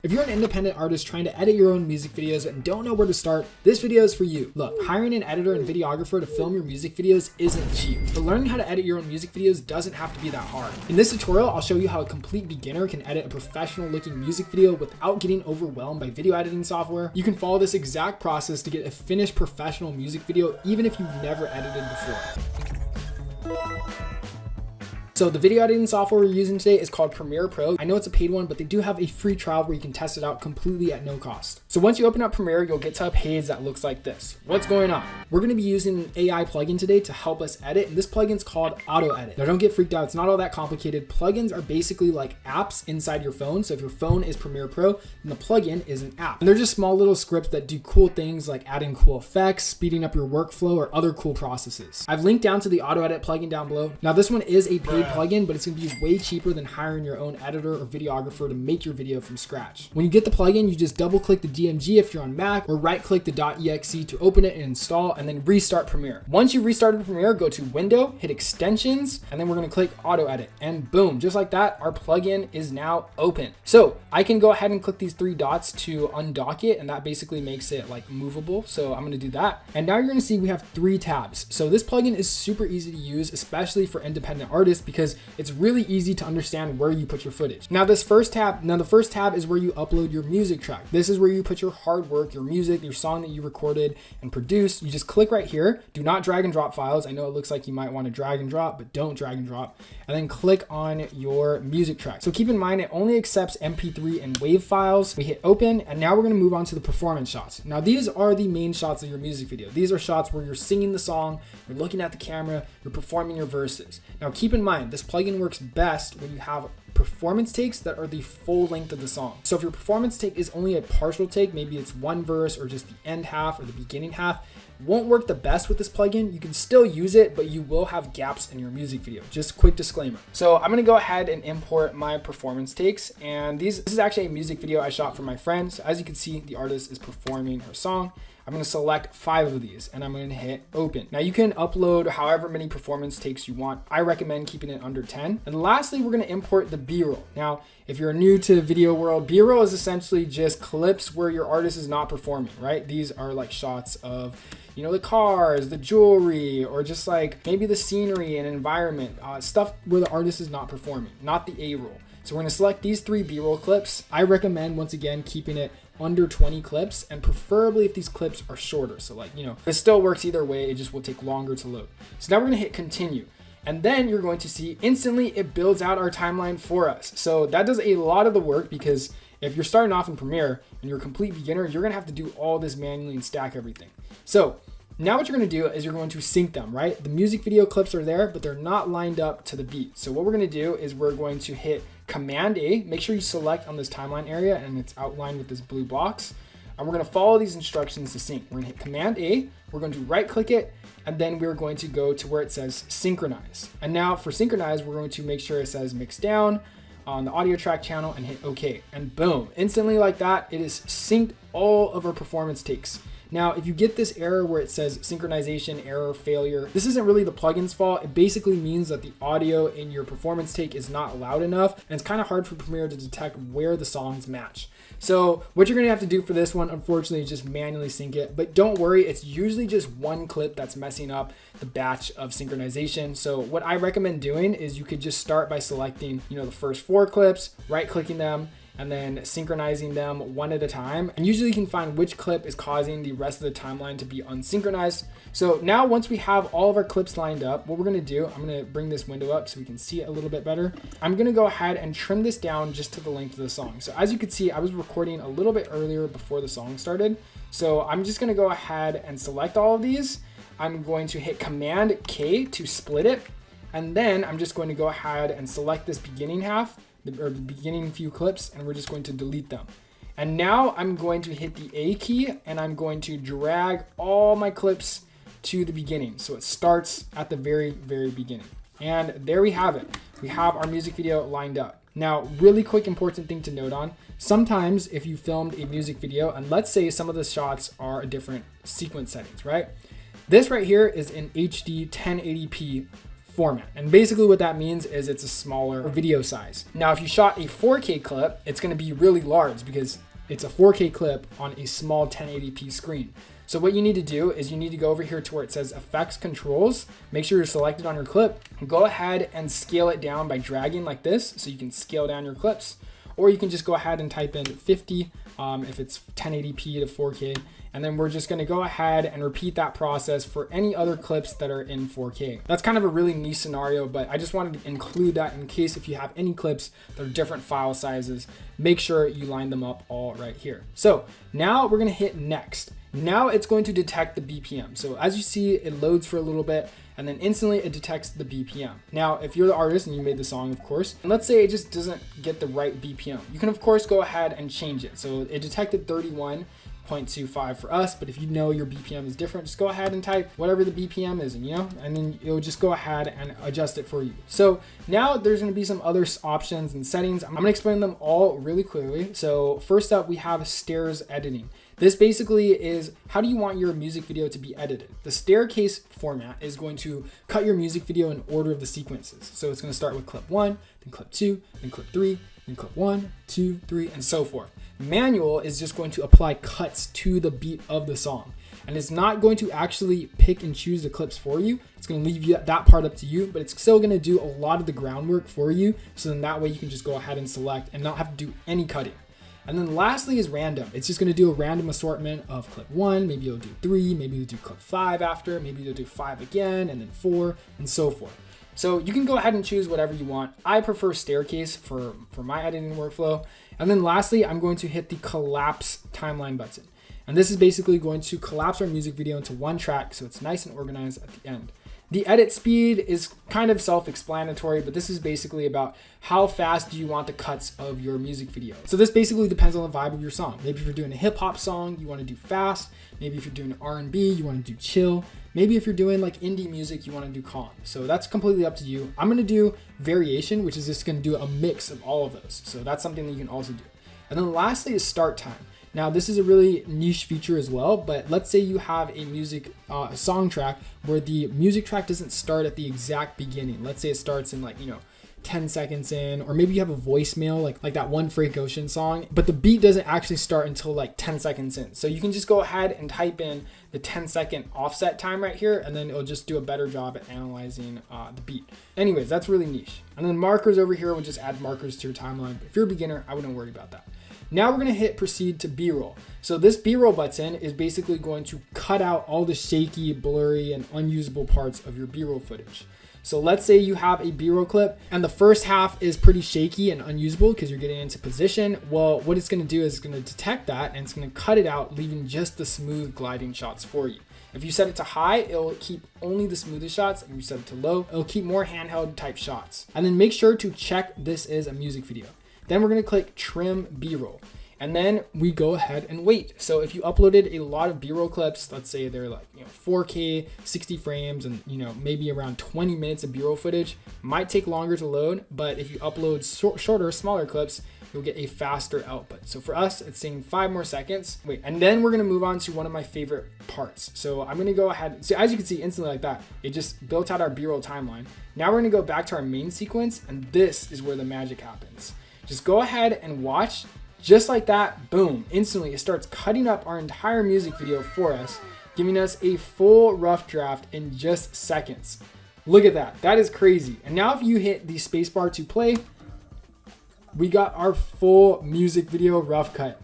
If you're an independent artist trying to edit your own music videos and don't know where to start, this video is for you. Look, hiring an editor and videographer to film your music videos isn't cheap, but learning how to edit your own music videos doesn't have to be that hard. In this tutorial, I'll show you how a complete beginner can edit a professional looking music video without getting overwhelmed by video editing software. You can follow this exact process to get a finished professional music video even if you've never edited before. So the video editing software we're using today is called Premiere Pro. I know it's a paid one, but they do have a free trial where you can test it out completely at no cost. So once you open up Premiere, you'll get to a page that looks like this. What's going on? We're going to be using an AI plugin today to help us edit, and this plugin is called AutoEdit. Now don't get freaked out, it's not all that complicated. Plugins are basically like apps inside your phone. So if your phone is Premiere Pro, then the plugin is an app. And they're just small little scripts that do cool things like adding cool effects, speeding up your workflow, or other cool processes. I've linked down to the AutoEdit plugin down below. Now this one is a paid plugin, but it's going to be way cheaper than hiring your own editor or videographer to make your video from scratch. When you get the plugin, you just double click the DMG if you're on Mac, or right click the .exe to open it and install, and then restart Premiere. Once you've restarted Premiere, go to Window, hit Extensions, and then we're going to click Auto Edit, and boom, just like that, our plugin is now open. So I can go ahead and click these three dots to undock it, and that basically makes it like movable. So I'm going to do that. And now you're going to see we have three tabs. So this plugin is super easy to use, especially for independent artists, because it's really easy to understand where you put your footage. Now the first tab is where you upload your music track. This is where you put your hard work, your music, your song that you recorded and produced. You just click right here. Do not drag and drop files. I know it looks like you might want to drag and drop, but don't drag and drop. And then click on your music track. So keep in mind, it only accepts MP3 and WAV files. We hit open, and now we're going to move on to the performance shots. Now these are the main shots of your music video. These are shots where you're singing the song, you're looking at the camera, you're performing your verses. Now keep in mind, this plugin works best when you have performance takes that are the full length of the song. So if your performance take is only a partial take, maybe it's one verse or just the end half or the beginning half, it won't work the best with this plugin. You can still use it, but you will have gaps in your music video. Just quick disclaimer. So I'm gonna go ahead and import my performance takes, and this is actually a music video I shot for my friend. So as you can see, the artist is performing her song. I'm going to select 5 of these and I'm going to hit open. Now you can upload however many performance takes you want. I recommend keeping it under 10. And lastly, we're going to import the B-roll. Now, if you're new to video world, B-roll is essentially just clips where your artist is not performing, right? These are like shots of, you know, the cars, the jewelry, or just like maybe the scenery and environment, stuff where the artist is not performing, not the A-roll. So we're going to select these 3 B-roll clips. I recommend, once again, keeping it under 20 clips, and preferably if these clips are shorter. So like, you know, it still works either way, it just will take longer to load. So now we're gonna hit continue. And then you're going to see instantly it builds out our timeline for us. So that does a lot of the work, because if you're starting off in Premiere and you're a complete beginner, you're gonna have to do all this manually and stack everything. So now what you're gonna do is you're going to sync them, right? The music video clips are there, but they're not lined up to the beat. So what we're gonna do is we're going to hit Command A, make sure you select on this timeline area and it's outlined with this blue box. And we're gonna follow these instructions to sync. We're gonna hit Command A, we're going to right click it, and then we're going to go to where it says Synchronize. And now for Synchronize, we're going to make sure it says Mix Down on the audio track channel and hit OK. And boom, instantly like that, it is synced all of our performance takes. Now, if you get this error where it says synchronization error failure, this isn't really the plugin's fault. It basically means that the audio in your performance take is not loud enough, and it's kind of hard for Premiere to detect where the songs match. So what you're gonna have to do for this one, unfortunately, is just manually sync it. But don't worry, it's usually just one clip that's messing up the batch of synchronization. So what I recommend doing is you could just start by selecting, you know, the first 4 clips, right-clicking them, and then synchronizing them one at a time. And usually you can find which clip is causing the rest of the timeline to be unsynchronized. So now once we have all of our clips lined up, what we're gonna do, I'm gonna bring this window up so we can see it a little bit better. I'm gonna go ahead and trim this down just to the length of the song. So as you can see, I was recording a little bit earlier before the song started. So I'm just gonna go ahead and select all of these. I'm going to hit Command K to split it. And then I'm just going to go ahead and select this beginning half, or the beginning few clips, and we're just going to delete them. And now I'm going to hit the A key and I'm going to drag all my clips to the beginning. So it starts at the very, very beginning. And there we have it. We have our music video lined up. Now, really quick important thing to note on, sometimes if you filmed a music video, and let's say some of the shots are a different sequence settings, right? This right here is in HD 1080p format. And basically what that means is it's a smaller video size. Now, if you shot a 4K clip, it's going to be really large because it's a 4K clip on a small 1080p screen. So what you need to do is you need to go over here to where it says Effects Controls. Make sure you're selected on your clip. Go ahead and scale it down by dragging like this, so you can scale down your clips. Or you can just go ahead and type in 50 if it's 1080p to 4K. And then we're just going to go ahead and repeat that process for any other clips that are in 4K. That's kind of a really niche scenario, but I just wanted to include that in case if you have any clips that are different file sizes, make sure you line them up all right here. So now we're going to hit next. Now it's going to detect the BPM. So as you see, it loads for a little bit and then instantly it detects the BPM. Now, if you're the artist and you made the song, of course, and let's say it just doesn't get the right BPM, you can of course go ahead and change it. So it detected 31.25 for us, but if you know your BPM is different, just go ahead and type whatever the BPM is, and then it'll just go ahead and adjust it for you. So now there's going to be some other options and settings. I'm going to explain them all really clearly. So first up, we have stairs editing. This basically is how do you want your music video to be edited? The staircase format is going to cut your music video in order of the sequences. So it's going to start with clip 1, then clip 2, then clip 3, then clip 1, 2, 3, and so forth. Manual is just going to apply cuts to the beat of the song. And it's not going to actually pick and choose the clips for you. It's going to leave you that part up to you, but it's still going to do a lot of the groundwork for you. So then that way you can just go ahead and select and not have to do any cutting. And then lastly is random. It's just going to do a random assortment of clip 1, maybe you'll do 3, maybe you'll do clip 5 after, maybe you'll do 5 again, and then 4, and so forth. So you can go ahead and choose whatever you want. I prefer staircase for my editing workflow. And then lastly, I'm going to hit the collapse timeline button. And this is basically going to collapse our music video into one track so it's nice and organized at the end. The edit speed is kind of self-explanatory, but this is basically about how fast do you want the cuts of your music video. So this basically depends on the vibe of your song. Maybe if you're doing a hip hop song, you want to do fast. Maybe if you're doing R&B, you want to do chill. Maybe if you're doing like indie music, you want to do calm. So that's completely up to you. I'm going to do variation, which is just going to do a mix of all of those. So that's something that you can also do. And then lastly is start time. Now, this is a really niche feature as well, but let's say you have a music song track where the music track doesn't start at the exact beginning. Let's say it starts in 10 seconds in, or maybe you have a voicemail like that one Frank Ocean song, but the beat doesn't actually start until 10 seconds in. So you can just go ahead and type in the 10-second offset time right here, and then it'll just do a better job at analyzing the beat. Anyways, that's really niche. And then markers over here will just add markers to your timeline. But if you're a beginner, I wouldn't worry about that. Now we're going to hit proceed to B-roll. So this B-roll button is basically going to cut out all the shaky, blurry, and unusable parts of your B-roll footage. So let's say you have a B-roll clip and the first half is pretty shaky and unusable because you're getting into position. Well, what it's going to do is it's going to detect that and it's going to cut it out, leaving just the smooth gliding shots for you. If you set it to high, it'll keep only the smoothest shots. If you set it to low, it'll keep more handheld type shots. And then make sure to check this is a music video. Then we're going to click trim B-roll. And then we go ahead and wait. So if you uploaded a lot of B-roll clips, let's say they're 4K, 60 frames, and maybe around 20 minutes of B-roll footage, might take longer to load. But if you upload shorter, smaller clips, you'll get a faster output. So for us, it's saying 5 more seconds. Wait, and then we're going to move on to one of my favorite parts. So I'm going to go ahead. So as you can see, instantly like that, it just built out our B-roll timeline. Now we're going to go back to our main sequence, and this is where the magic happens. Just go ahead and watch. Just like that, boom, instantly it starts cutting up our entire music video for us, giving us a full rough draft in just seconds. Look at that, that is crazy. And now if you hit the spacebar to play, we got our full music video rough cut.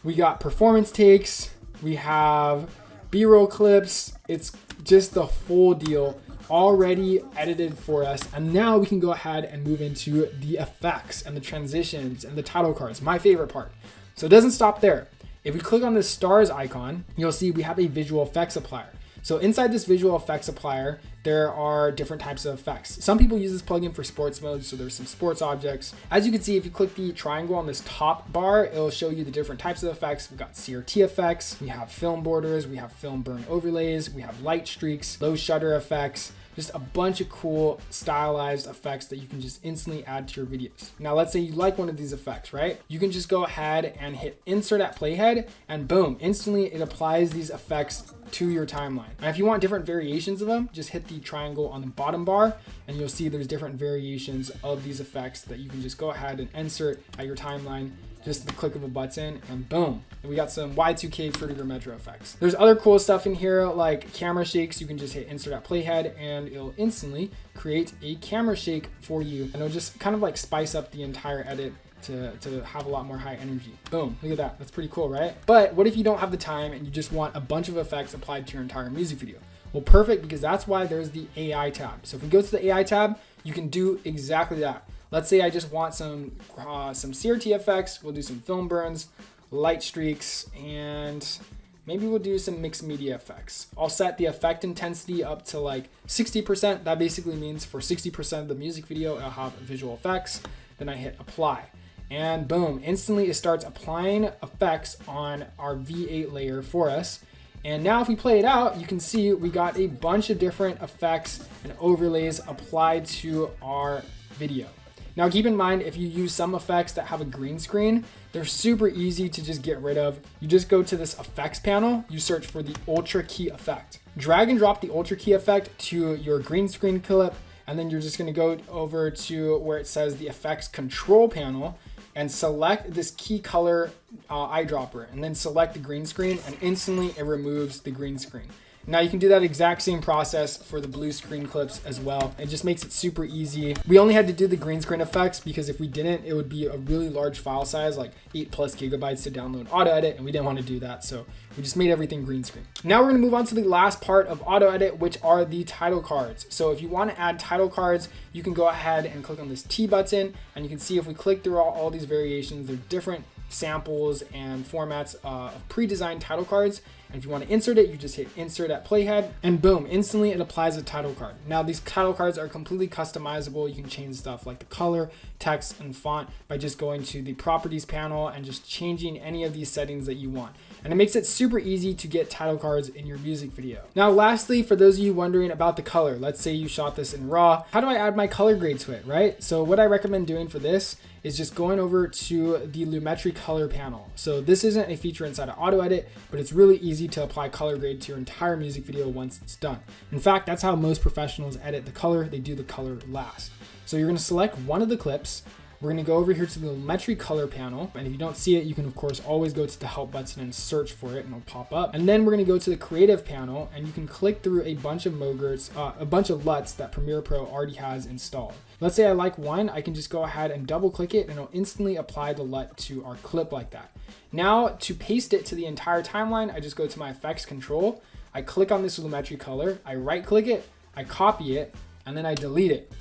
We got performance takes, we have B-roll clips, it's just the full deal already edited for us. And now we can go ahead and move into the effects and the transitions and the title cards, my favorite part. So it doesn't stop there. If we click on this stars icon, you'll see we have a visual effects applier. So inside this visual effects applier, there are different types of effects. Some people use this plugin for sports mode, so there's some sports objects. As you can see, if you click the triangle on this top bar, it'll show you the different types of effects. We've got CRT effects, we have film borders, we have film burn overlays, we have light streaks, low shutter effects, just a bunch of cool stylized effects that you can just instantly add to your videos. Now, let's say you like one of these effects, right? You can just go ahead and hit insert at playhead, and boom, instantly it applies these effects to your timeline. And if you want different variations of them, just hit the triangle on the bottom bar and you'll see there's different variations of these effects that you can just go ahead and insert at your timeline, just the click of a button, and boom, we got some Y2K Fruity Metro effects. There's other cool stuff in here like camera shakes. You can just hit insert at playhead and it'll instantly create a camera shake for you, and it'll just kind of like spice up the entire edit to have a lot more high energy. Boom, look at that. That's pretty cool, right? But what if you don't have the time and you just want a bunch of effects applied to your entire music video? Well, perfect, because that's why there's the AI tab. So if we go to the AI tab, you can do exactly that. Let's say I just want some CRT effects. We'll do some film burns, light streaks, and maybe we'll do some mixed media effects. I'll set the effect intensity up to like 60%. That basically means for 60% of the music video, I'll have visual effects. Then I hit apply. And boom, instantly it starts applying effects on our V8 layer for us. And now if we play it out, you can see we got a bunch of different effects and overlays applied to our video. Now keep in mind, if you use some effects that have a green screen, they're super easy to just get rid of. You just go to this effects panel, you search for the Ultra Key effect. Drag and drop the Ultra Key effect to your green screen clip, and then you're just gonna go over to where it says the effects control panel and select this key color eyedropper, and then select the green screen, and instantly it removes the green screen. Now you can do that exact same process for the blue screen clips as well. It just makes it super easy. We only had to do the green screen effects because if we didn't, it would be a really large file size, like 8+ gigabytes to download AutoEdit, and we didn't want to do that. So we just made everything green screen. Now we're gonna move on to the last part of AutoEdit, which are the title cards. So if you want to add title cards, you can go ahead and click on this T button, and you can see if we click through all these variations, they're different samples and formats of pre-designed title cards. And if you want to insert it, you just hit insert at playhead, and boom, instantly it applies a title card. Now these title cards are completely customizable. You can change stuff like the color, text, and font by just going to the properties panel and just changing any of these settings that you want. And it makes it super easy to get title cards in your music video. Now lastly, for those of you wondering about the color, let's say you shot this in RAW, how do I add my color grade to it, right? So what I recommend doing for this is just going over to the Lumetri color panel. So this isn't a feature inside of AutoEdit, but it's really easy to apply color grade to your entire music video once it's done. In fact, that's how most professionals edit the color. They do the color last. So you're gonna select one of the clips. We're gonna go over here to the Lumetri color panel. And if you don't see it, you can of course always go to the help button and search for it and it'll pop up. And then we're gonna go to the creative panel and you can click through a bunch of Mogurts, a bunch of LUTs that Premiere Pro already has installed. Let's say I like one, I can just go ahead and double click it and it'll instantly apply the LUT to our clip like that. Now to paste it to the entire timeline, I just go to my effects control. I click on this Lumetri color, I right click it, I copy it, and then I delete it.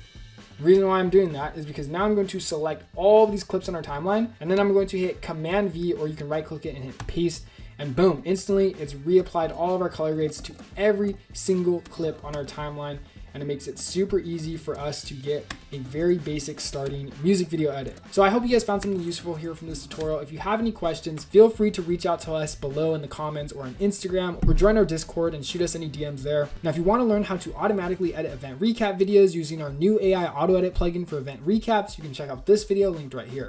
The reason why I'm doing that is because now I'm going to select all of these clips on our timeline, and then I'm going to hit Command V, or you can right click it and hit paste, and boom, instantly it's reapplied all of our color grades to every single clip on our timeline. And it makes it super easy for us to get a very basic starting music video edit. So I hope you guys found something useful here from this tutorial. If you have any questions, feel free to reach out to us below in the comments or on Instagram, or join our Discord and shoot us any DMs there. Now, if you want to learn how to automatically edit event recap videos using our new AI AutoEdit plugin for event recaps, you can check out this video linked right here.